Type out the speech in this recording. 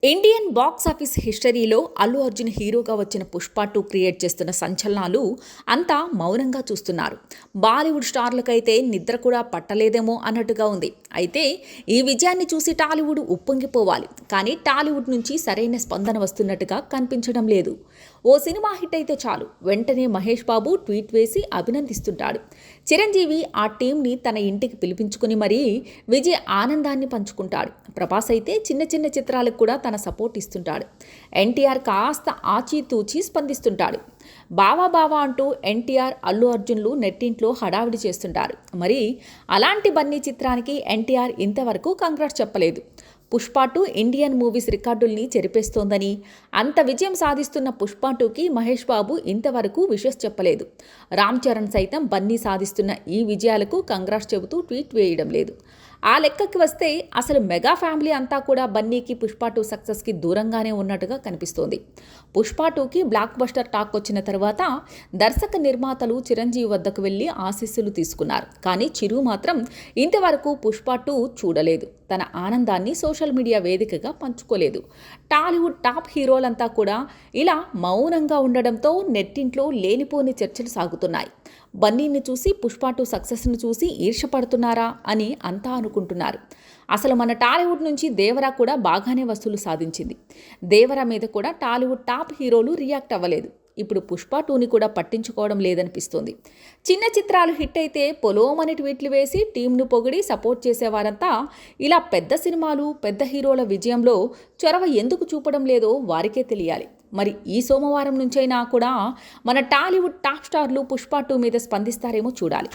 Indian box office హిస్టరీలో అల్లు అర్జున్ హీరోగా వచ్చిన పుష్ప 2 క్రియేట్ చేస్తున్న సంచలనాలు అంతా మౌనంగా చూస్తున్నారు. బాలీవుడ్ స్టార్లకైతే నిద్ర కూడా పట్టలేదేమో అన్నట్టుగా ఉంది. అయితే ఈ విజయాన్ని చూసి టాలీవుడ్ ఉప్పొంగిపోవాలి. కానీ టాలీవుడ్ నుంచి సరైన స్పందన వస్తున్నట్టుగా కనిపించడం లేదు. ఓ సినిమా హిట్ అయితే చాలు, వెంటనే మహేష్ బాబు ట్వీట్ వేసి అభినందిస్తుంటాడు. చిరంజీవి ఆ టీంని తన ఇంటికి పిలిపించుకుని మరీ విజయ్ ఆనందాన్ని పంచుకుంటాడు. ప్రభాస్ అయితే చిన్న చిన్న చిత్రాలకు కూడా తన సపోర్ట్ ఇస్తుంటాడు. ఎన్టీఆర్ కాస్త ఆచితూచి స్పందిస్తుంటాడు. బావా బావా అంటూ ఎన్టీఆర్, అల్లు అర్జున్లు నెట్టింట్లో హడావిడి చేస్తుంటారు. మరి అలాంటి బన్నీ చిత్రానికి ఎన్టీఆర్ ఇంతవరకు కంగ్రాట్స్ చెప్పలేదు. పుష్ప 2 ఇండియన్ మూవీస్ రికార్డుల్ని చెరిపేస్తోందని, అంత విజయం సాధిస్తున్న పుష్ప 2కి మహేష్ బాబు ఇంతవరకు విషెస్ చెప్పలేదు. రామ్ చరణ్ సైతం బన్నీ సాధిస్తున్న ఈ విజయాలకు కంగ్రాట్స్ చెబుతూ ట్వీట్ వేయడం లేదు. ఆ లెక్కకి వస్తే అసలు మెగా ఫ్యామిలీ అంతా కూడా బన్నీకి పుష్ప 2 సక్సెస్కి దూరంగానే ఉన్నట్టుగా కనిపిస్తోంది. పుష్ప 2కి బ్లాక్ బస్టర్ టాక్ వచ్చిన తర్వాత దర్శక నిర్మాతలు చిరంజీవి వద్దకు వెళ్లి ఆశీస్సులు తీసుకున్నారు. కానీ చిరు మాత్రం ఇంతవరకు పుష్ప 2 చూడలేదు. తన ఆనందాన్ని సోషల్ మీడియా వేదికగా పంచుకోలేదు. టాలీవుడ్ టాప్ హీరోలంతా కూడా ఇలా మౌనంగా ఉండడంతో నెట్టింట్లో లేనిపోని చర్చలు సాగుతున్నాయి. బన్నీని చూసి పుష్ప 2 సక్సెస్ను చూసి ఈర్ష్యపడుతున్నారా అని అంతా అనుకుంటున్నారు. అసలు మన టాలీవుడ్ నుంచి దేవరా కూడా బాగానే వసూలు సాధించింది. దేవరా మీద కూడా టాలీవుడ్ టాప్ హీరోలు రియాక్ట్ అవ్వలేదు. ఇప్పుడు పుష్ప 2ని కూడా పట్టించుకోవడం లేదనిపిస్తోంది. చిన్న చిత్రాలు హిట్ అయితే పొలోమని ట్వీట్లు వేసి టీంను పొగిడి సపోర్ట్ చేసేవారంతా ఇలా పెద్ద సినిమాలు, పెద్ద హీరోల విజయంలో చొరవ ఎందుకు చూపడం లేదో వారికే తెలియాలి. మరి ఈ సోమవారం నుంచైనా కూడా మన టాలీవుడ్ టాప్ స్టార్లు పుష్ప 2 మీద స్పందిస్తారేమో చూడాలి.